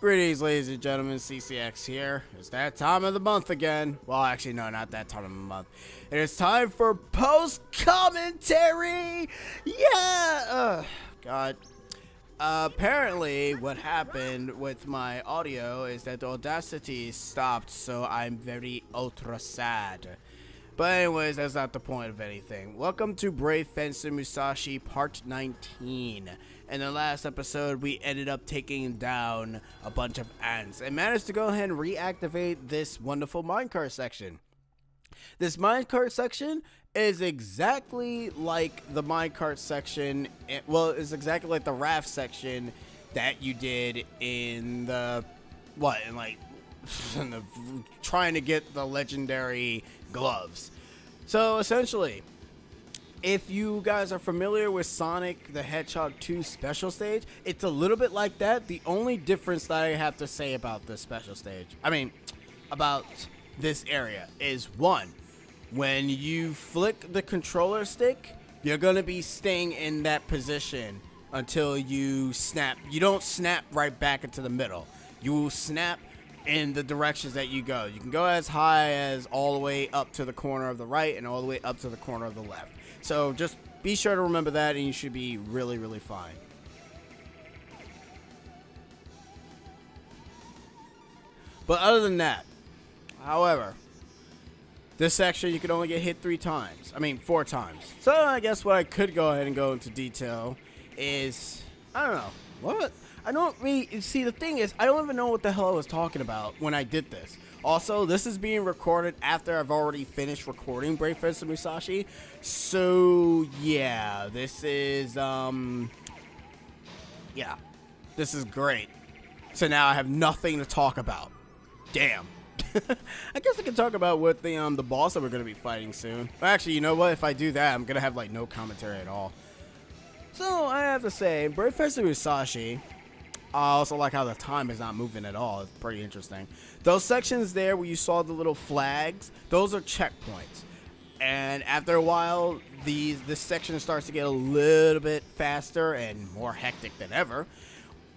Greetings, ladies and gentlemen, CCX here. It's that time of the month again. Well, actually, no, not that time of the month. It is time for post-commentary! Yeah! God. Apparently, what happened with my audio is that the Audacity stopped, so I'm very ultra sad. But anyways, that's not the point of anything. Welcome to Brave Fencer Musashi Part 19. In the last episode, we ended up taking down a bunch of ants and managed to go ahead and reactivate this wonderful minecart section. This minecart section is exactly like the minecart section, well, it's exactly like the raft section that you did in the, in the trying to get the legendary gloves. So essentially, if you guys are familiar with Sonic the Hedgehog 2 special stage, it's a little bit like that. The only difference that I have to say about this special stage, about this area, is one, when you flick the controller stick, you're going to be staying in that position until you snap. You don't snap right back into the middle. You will snap in the directions that you go. You can go as high as all the way up to the corner of the right and all the way up to the corner of the left. So just be sure to remember that, and you should be really, really fine. But other than that, however, this section you can only get hit 4 times. So I guess what I could go ahead and go into detail is, I don't know, what? I don't really, see, the thing is, I don't even know what the hell I was talking about when I did this. Also, this is being recorded after I've already finished recording Brave Fencer Musashi. So, yeah, this is, this is great. So now I have nothing to talk about. Damn. I guess I can talk about what the boss that we're going to be fighting soon. Actually, you know what? If I do that, I'm going to have, no commentary at all. So, I have to say, Brave Fencer Musashi, I also like how the time is not moving at all. It's pretty interesting. Those sections there where you saw the little flags, those are checkpoints. And after a while, this section starts to get a little bit faster and more hectic than ever.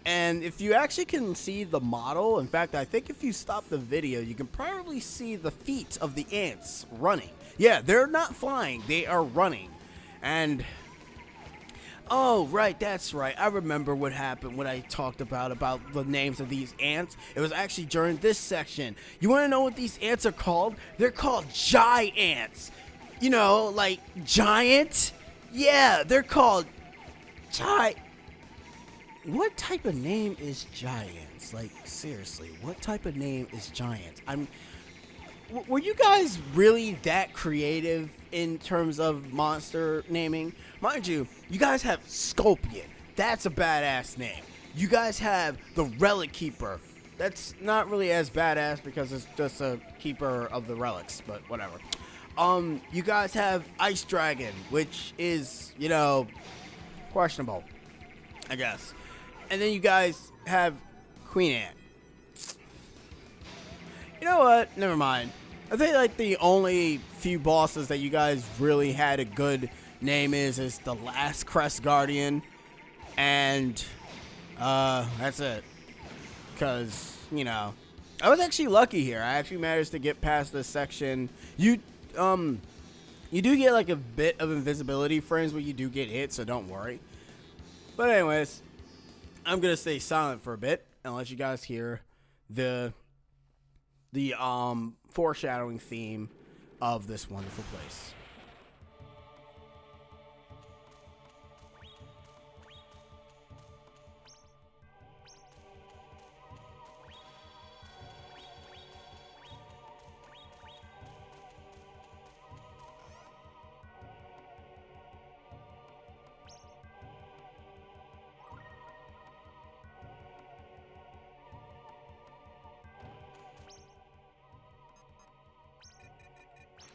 And if you actually can see the model, in fact, I think if you stop the video, you can probably see the feet of the ants running. Yeah, they're not flying, they are running. And oh, right, that's right. I remember what happened when I talked about the names of these ants. It was actually during this section. You want to know what these ants are called? They're called giants. You know, like giant? Yeah, they're called What type of name is giants? Like, seriously, what type of name is giants? Were you guys really that creative in terms of monster naming? Mind you, you guys have Scorpion. That's a badass name. You guys have the Relic Keeper. That's not really as badass because it's just a keeper of the relics, but whatever. You guys have Ice Dragon, which is, questionable, I guess. And then you guys have Queen Ant. You know what? Never mind. I think the only few bosses that you guys really had a good name is the last Crest Guardian, and that's it. Cause I was actually lucky here. I actually managed to get past this section. You do get a bit of invisibility frames when you do get hit, so don't worry. But anyways, I'm gonna stay silent for a bit and let you guys hear the foreshadowing theme of this wonderful place.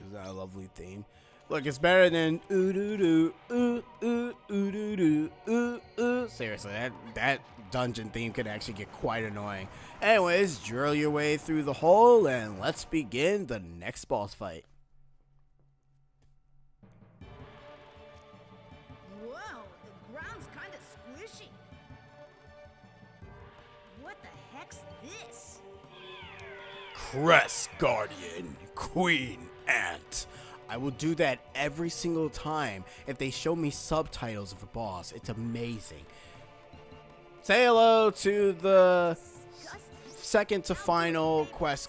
Is that a lovely theme? Look, it's better than ooh doo doo ooh ooh ooh doo doo ooh ooh. Seriously, that dungeon theme could actually get quite annoying. Anyways, drill your way through the hole and let's begin the next boss fight. Whoa, the ground's kind of squishy. What the heck's this? Crest Guardian Queen Ant. I will do that every single time if they show me subtitles of a boss. It's amazing. Say hello to the second to final Crest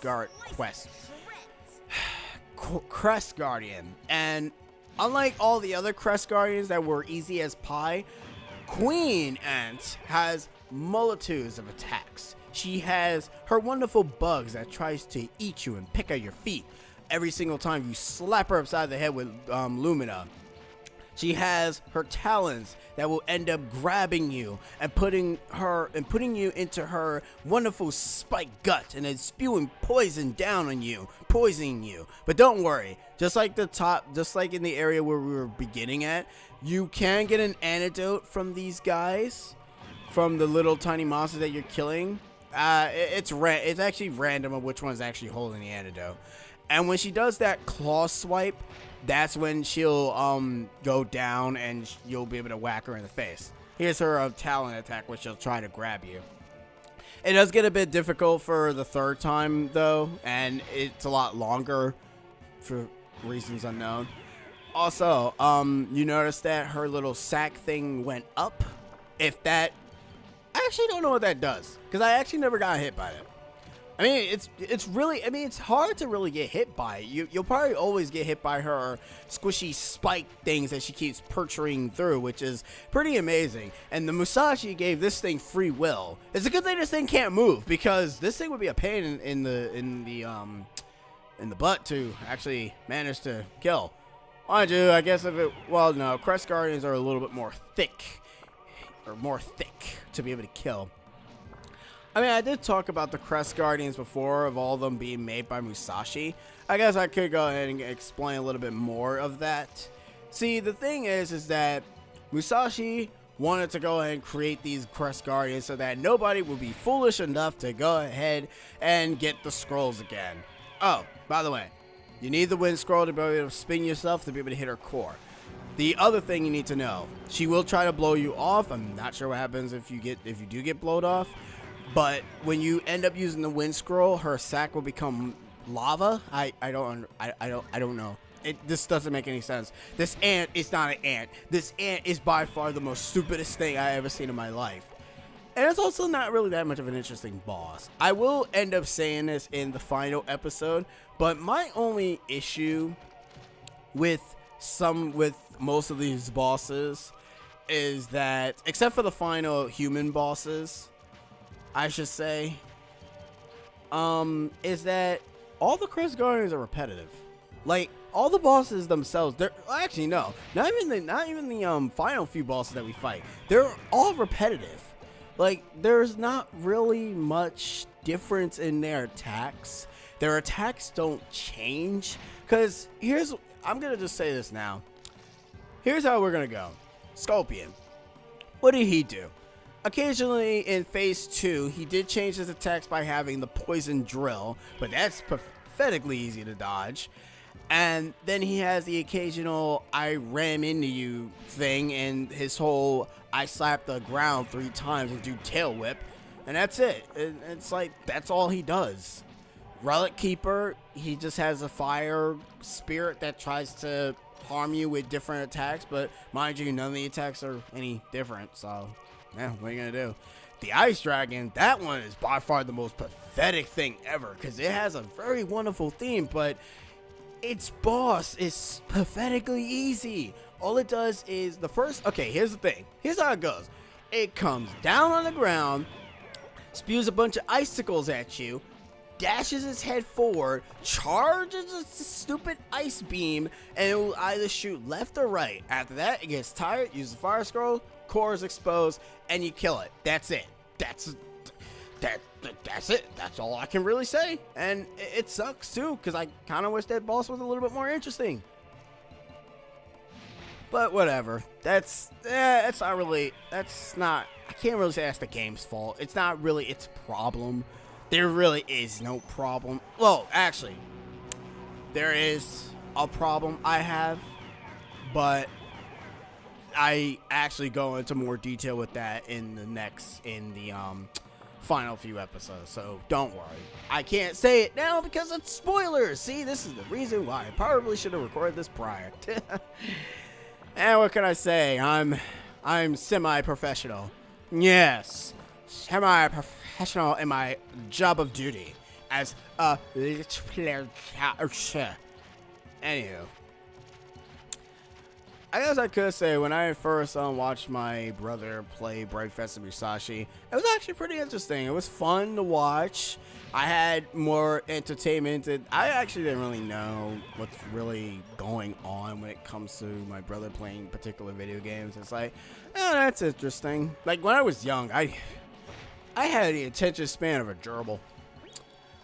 Guardian. And unlike all the other Crest Guardians that were easy as pie, Queen Ant has multitudes of attacks. She has her wonderful bugs that tries to eat you and pick at your feet every single time you slap her upside the head with Lumina. She has her talons that will end up grabbing you and putting you into her wonderful spiked gut and then spewing poison down on you, poisoning you. But don't worry, just like in the area where we were beginning at, you can get an antidote from these guys, from the little tiny monsters that you're killing. It's actually random of which one's actually holding the antidote. And when she does that claw swipe, that's when she'll go down and you'll be able to whack her in the face. Here's her talon attack, which she'll try to grab you. It does get a bit difficult for the third time though, and it's a lot longer for reasons unknown. Also, you notice that her little sack thing went up. I actually don't know what that does, because I actually never got hit by it. I mean, it's hard to really get hit by it. You'll probably always get hit by her squishy spike things that she keeps perching through, which is pretty amazing. And the Musashi gave this thing free will. It's a good thing this thing can't move, because this thing would be a pain in the butt to actually manage to kill. Mind you, I guess no, Crest Guardians are a little bit more thick to be able to kill. I mean, I did talk about the Crest Guardians before, of all of them being made by Musashi. I guess I could go ahead and explain a little bit more of that. See, the thing is that Musashi wanted to go ahead and create these Crest Guardians so that nobody would be foolish enough to go ahead and get the scrolls again. Oh, by the way, you need the wind scroll to be able to spin yourself to be able to hit her core. The other thing you need to know, she will try to blow you off. I'm not sure what happens if you do get blown off. But when you end up using the wind scroll, her sack will become lava. I don't know. This doesn't make any sense. This ant is not an ant. This ant is by far the most stupidest thing I ever seen in my life. And it's also not really that much of an interesting boss. I will end up saying this in the final episode, but my only issue with most of these bosses is that, except for the final human bosses, I should say, is that all the Crest Guardians are repetitive. Like, all the bosses themselves, not even the final few bosses that we fight. They're all repetitive. Like, there's not really much difference in their attacks. Their attacks don't change. Because I'm gonna just say this now. Here's how we're gonna go. Scorpion. What did he do? Occasionally in phase 2, he did change his attacks by having the poison drill, but that's pathetically easy to dodge. And then he has the occasional I ram into you thing, and his whole I slap the ground 3 times and do tail whip, and that's it. It's like, that's all he does. Relic Keeper, he just has a fire spirit that tries to harm you with different attacks, but mind you, none of the attacks are any different, so yeah, what are you gonna do? The Ice Dragon, that one is by far the most pathetic thing ever, because it has a very wonderful theme, but its boss is pathetically easy. All it does is here's the thing. Here's how it goes. It comes down on the ground, spews a bunch of icicles at you, dashes its head forward, charges a stupid ice beam, and it will either shoot left or right. After that, it gets tired, uses the fire scroll, core is exposed, and you kill it. That's it. That's it. That's all I can really say. And it sucks too, because I kind of wish that boss was a little bit more interesting. But whatever. I can't really say that's the game's fault. It's not really its problem. There really is no problem. Well, actually, there is a problem I have, but I actually go into more detail with that in the final few episodes, so don't worry. I can't say it now because it's spoilers. See, this is the reason why I probably should have recorded this prior. And what can I say? I'm semi-professional. Yes, semi-professional in my job of duty as a player. Anywho, I guess I could say when I first watched my brother play Breakfast and Musashi, it was actually pretty interesting. It was fun to watch. I had more entertainment. I actually didn't really know what's really going on when it comes to my brother playing particular video games. It's like, oh, that's interesting. Like when I was young, I had the attention span of a gerbil.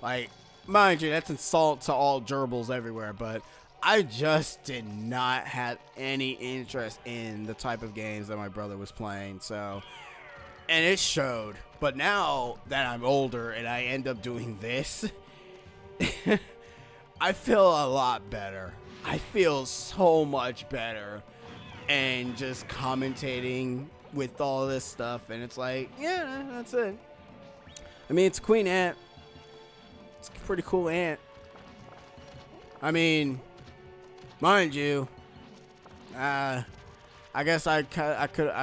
Like, mind you, that's insult to all gerbils everywhere, but I just did not have any interest in the type of games that my brother was playing, so, and it showed. But now that I'm older and I end up doing this, I feel a lot better. I feel so much better, and just commentating with all this stuff, and it's like, yeah, that's it. I mean, it's Queen Ant. It's a pretty cool ant. I mean, mind you, I guess I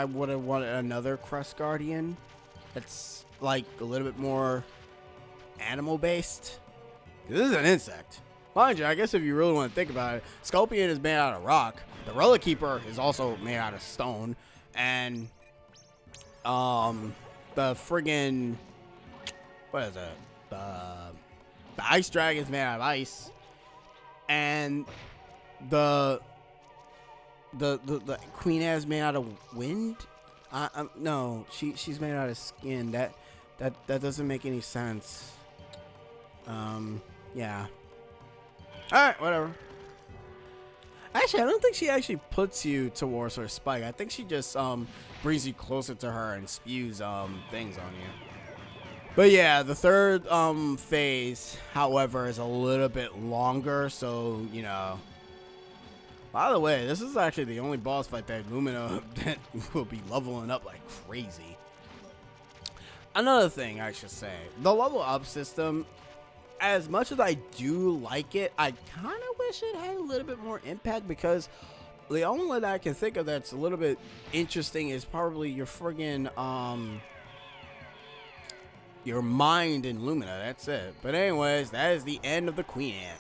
would have wanted another Crest Guardian that's like a little bit more animal based. This is an insect. Mind you, I guess if you really want to think about it, Scorpion is made out of rock. The Relic Keeper is also made out of stone, and the friggin' what is it? The Ice Dragon is made out of ice, and the Queen Ant is made out of wind. No, she's made out of skin. That doesn't make any sense. Yeah. All right, whatever. Actually, I don't think she actually puts you towards her spike. I think she just brings you closer to her and spews things on you. But yeah, the third phase, however, is a little bit longer, so, you know. By the way, this is actually the only boss fight that Lumina that will be leveling up like crazy. Another thing I should say, the level up system, as much as I do like it, I kind of wish it had a little bit more impact, because the only one that I can think of that's a little bit interesting is probably your friggin' your mind in Lumina. That's it. But anyways, that is the end of the Queen Ant.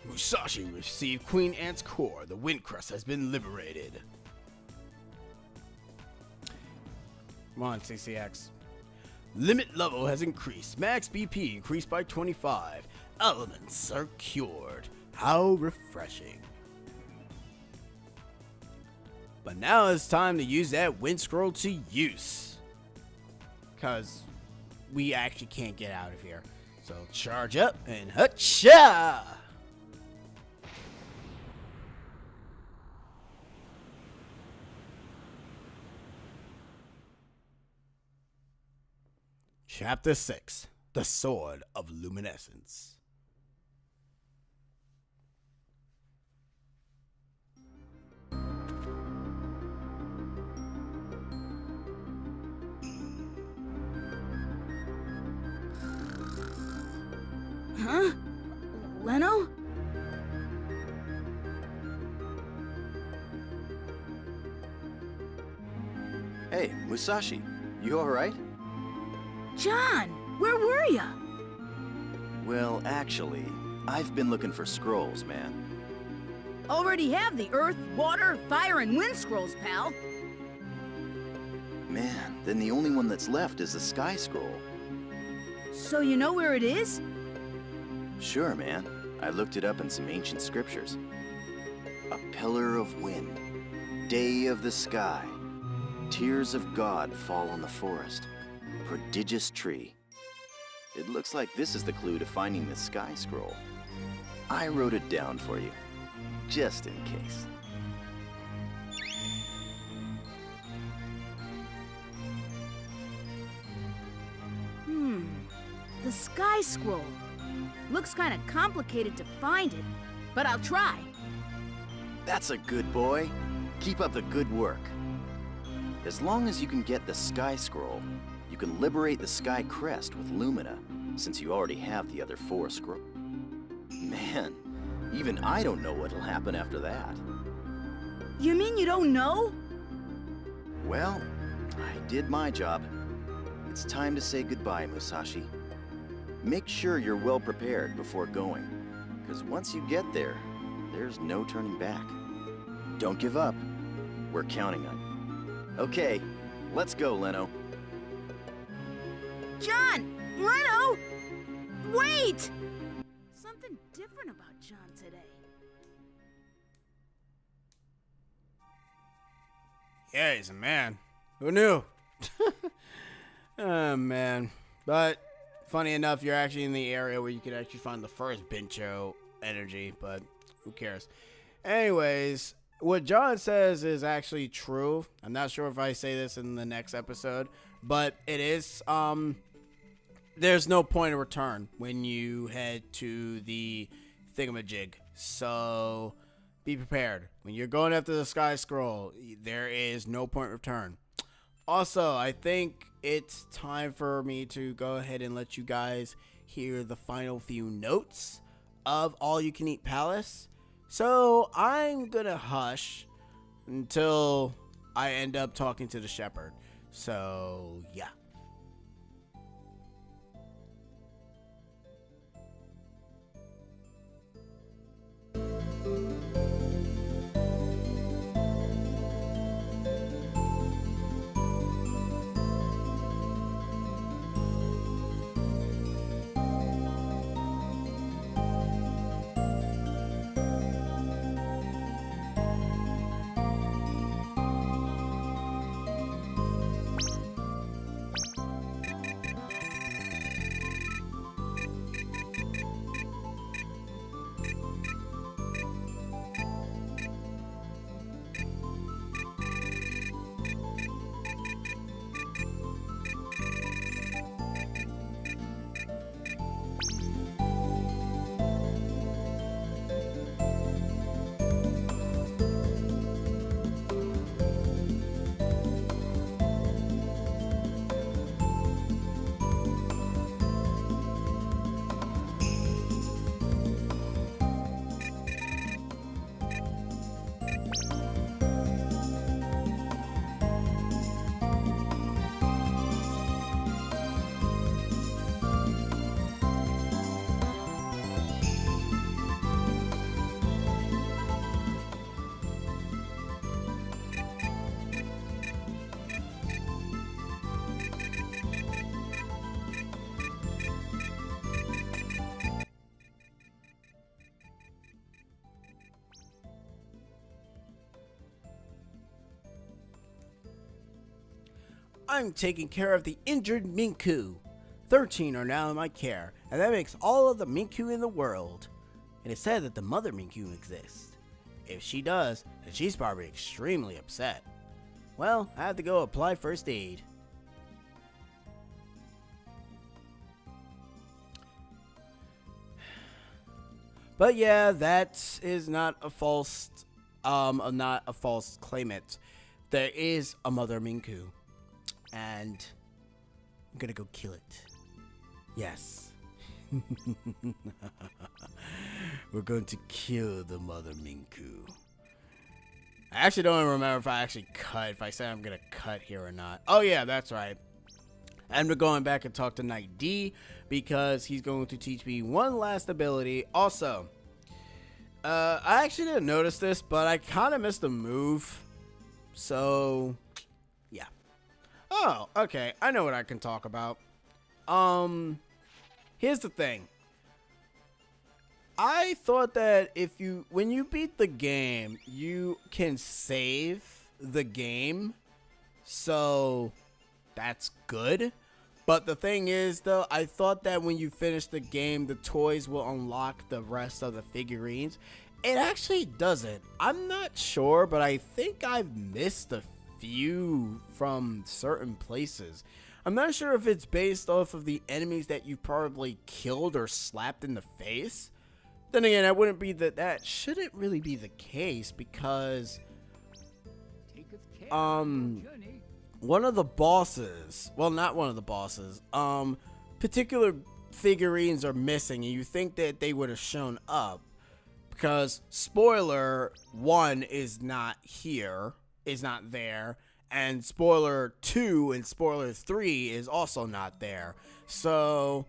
Musashi received Queen Ant's core. The Wind Crest has been liberated. Come on, CCX. Limit level has increased. Max BP increased by 25. Elements are cured. How refreshing. But now it's time to use that wind scroll to use, because we actually can't get out of here. So charge up and hutcha! Chapter 6, The Sword of Luminescence. Huh? Leno? Hey, Musashi, you alright? John, where were ya? Well, actually, I've been looking for scrolls, man. Already have the earth, water, fire, and wind scrolls, pal. Man, then the only one that's left is the Sky Scroll. So you know where it is? Sure, man. I looked it up in some ancient scriptures. A pillar of wind, day of the sky, tears of God fall on the forest, prodigious tree. It looks like this is the clue to finding the Sky Scroll. I wrote it down for you, just in case. The Sky Scroll. Looks kind of complicated to find it, but I'll try. That's a good boy. Keep up the good work. As long as you can get the Sky Scroll, you can liberate the Sky Crest with Lumina, since you already have the other 4 scrolls. Man, even I don't know what'll happen after that. You mean you don't know? Well, I did my job. It's time to say goodbye, Musashi. Make sure you're well prepared before going, because once you get there, there's no turning back. Don't give up. We're counting on you. Okay, let's go, Leno. John! Leno! Wait! Something different about John today. Yeah, he's a man. Who knew? Oh, man. But, funny enough, you're actually in the area where you could actually find the first Bincho energy, but who cares? Anyways, what John says is actually true. I'm not sure if I say this in the next episode, but it is, there's no point of return when you head to the thingamajig. So, be prepared. When you're going after the Sky Scroll, there is no point of return. Also, I think it's time for me to go ahead and let you guys hear the final few notes of All You Can Eat Palace. So, I'm gonna hush until I end up talking to the shepherd. So, yeah. I'm taking care of the injured Minku. 13 are now in my care, and that makes all of the Minku in the world. It is said that the mother Minku exists. If she does, then she's probably extremely upset. Well, I have to go apply first aid. But yeah, that is not a false claimant. There is a mother Minku. And I'm gonna go kill it. Yes. We're going to kill the mother Minku. I actually don't even remember if I actually cut, if I said I'm gonna cut here or not. Oh yeah, that's right. And we're going back and talk to Knight D because he's going to teach me one last ability. Also, I actually didn't notice this, but I kind of missed a move. So, yeah. Oh, okay. I know what I can talk about. Here's the thing. I thought that when you beat the game, you can save the game. So, that's good. But the thing is, though, I thought that when you finish the game, the toys will unlock the rest of the figurines. It actually doesn't. I'm not sure, but I think I've missed a few from certain places. I'm not sure if it's based off of the enemies that you probably killed or slapped in the face. Then again, that wouldn't be that shouldn't really be the case, because one of the bosses, well, not one of the bosses, particular figurines are missing, and you think that they would have shown up, because spoiler 1 is not here, is not there, and spoiler 2 and spoiler 3 is also not there. So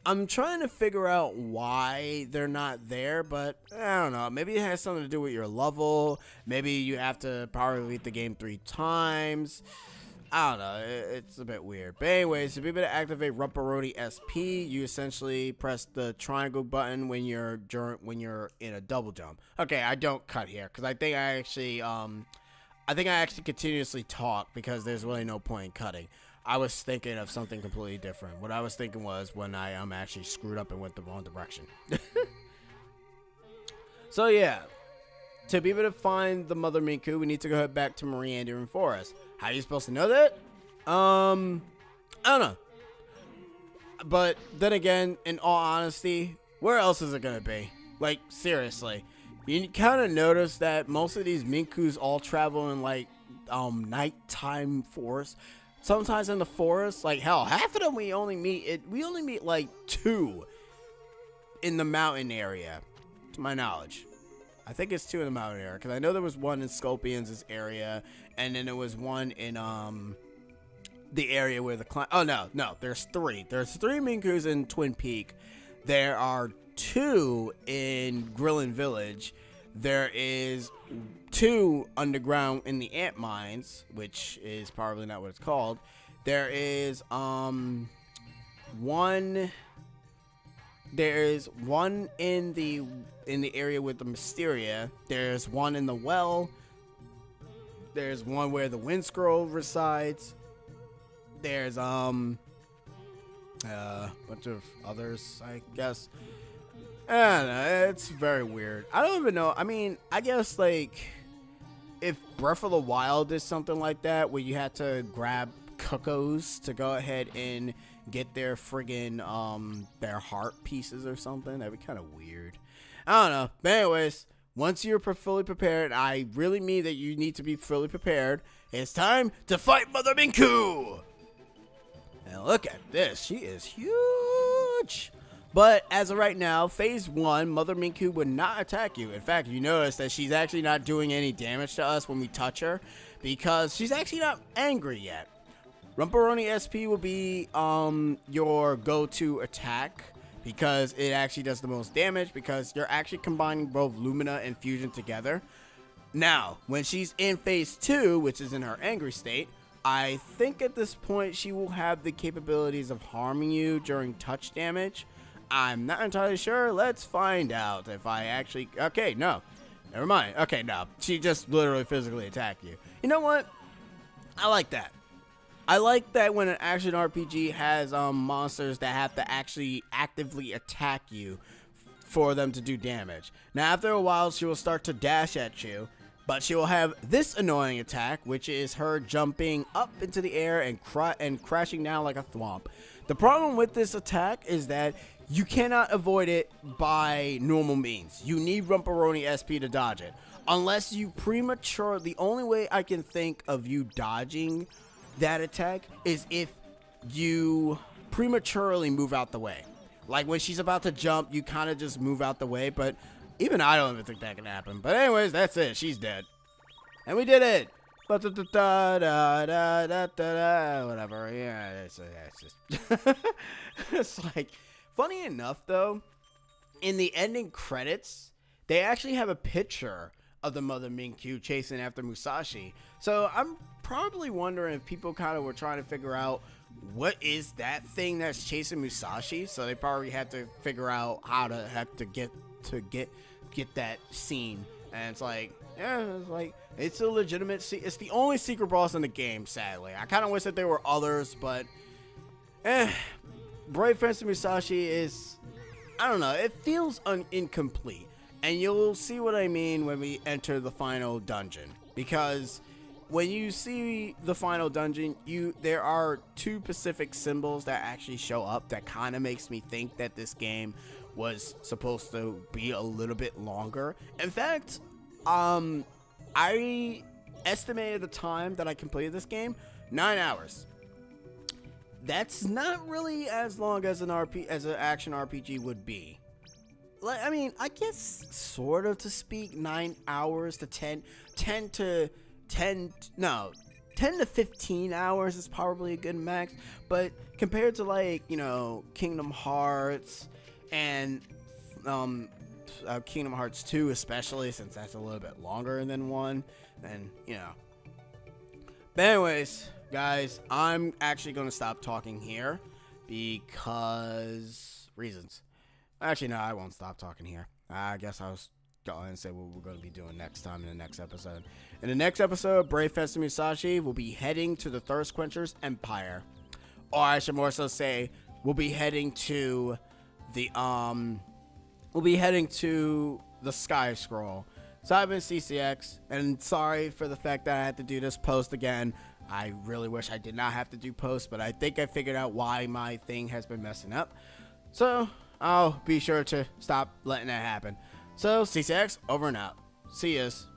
I'm trying to figure out why they're not there, but I don't know. Maybe it has something to do with your level. Maybe you have to power beat the game 3 times. I don't know. It's a bit weird. But anyways, to be able to activate Rumparoni SP, you essentially press the triangle button when you're in a double jump. Okay, I don't cut here because I think I actually continuously talk because there's really no point in cutting. I was thinking of something completely different. What I was thinking was when I actually screwed up and went the wrong direction. So yeah, to be able to find the Mother Minku, we need to go head back to Meandering Forest. How are you supposed to know that? I don't know. But then again, in all honesty, where else is it gonna be? Like, seriously. You kind of notice that most of these Minkus all travel in like nighttime forest. Sometimes in the forest, like hell, half of them we only meet like 2 in the mountain area, to my knowledge. I think it's 2 in the mountain area, because I know there was one in Scorpion's area, and then there was one in the area where the oh no, there's 3. There's 3 Minkus in Twin Peak. There are 2 in Grillin Village. There is 2 underground in the ant mines, which is probably not what it's called. There is one in the area with the Mysteria. There's one in the well. There's one where the Wind Scroll resides. There's bunch of others, I guess. I don't know, it's very weird. I don't even know. I mean, I guess like if Breath of the Wild is something like that, where you had to grab cuckoos to go ahead and get their friggin' their heart pieces or something, that'd be kind of weird. I don't know. But anyways, once you're fully prepared, I really mean that you need to be fully prepared. It's time to fight Mother Minku. And look at this, she is huge. But as of right now, phase 1, Mother Minku would not attack you. In fact, you notice that she's actually not doing any damage to us when we touch her, because she's actually not angry yet. Rumparoni SP will be your go-to attack, because it actually does the most damage, because you're actually combining both Lumina and Fusion together. Now, when she's in phase 2, which is in her angry state, I think at this point she will have the capabilities of harming you during touch damage. I'm not entirely sure. Let's find out if I actually... Okay, no. Never mind. Okay, no. She just literally physically attacked you. You know what? I like that. I like that when an action RPG has monsters that have to actually actively attack you for them to do damage. Now, after a while, she will start to dash at you, but she will have this annoying attack, which is her jumping up into the air and crashing down like a thwomp. The problem with this attack is that you cannot avoid it by normal means. You need Rumparoni SP to dodge it. Unless you the only way I can think of you dodging that attack is if you prematurely move out the way. Like when she's about to jump, you kind of just move out the way, but even I don't even think that can happen. But anyways, that's it. She's dead. And we did it. Whatever. Yeah, it's just... It's like... Funny enough, though, in the ending credits, they actually have a picture of the Mother Minku chasing after Musashi. So I'm probably wondering if people kind of were trying to figure out what is that thing that's chasing Musashi. So they probably had to figure out how to get that scene. And it's like, yeah, it's a legitimate. It's the only secret boss in the game. Sadly, I kind of wish that there were others, but Brave Fencer Musashi is, I don't know, it feels incomplete. And you'll see what I mean when we enter the final dungeon. Because when you see the final dungeon, there are 2 Pacific symbols that actually show up that kind of makes me think that this game was supposed to be a little bit longer. In fact, I estimated the time that I completed this game, 9 hours. That's not really as long as an action RPG would be. Like, I mean, I guess sort of to speak, 9 hours to 10 to 15 hours is probably a good max. But compared to, like, you know, Kingdom Hearts and Kingdom Hearts 2 especially, since that's a little bit longer than 1, then, you know. But anyways, guys, I'm actually going to stop talking here because reasons. Actually, no, I won't stop talking here. I guess I'll go ahead and say what we're going to be doing next time in the next episode. In the next episode, Brave Fencer Musashi will be heading to the Thirst Quencher's Empire. Or I should more so say, we'll be heading to the Sky Scroll. So I've been CCX, and sorry for the fact that I had to do this post again. I really wish I did not have to do posts, but I think I figured out why my thing has been messing up. So I'll be sure to stop letting that happen. So CCX, over and out. See yas.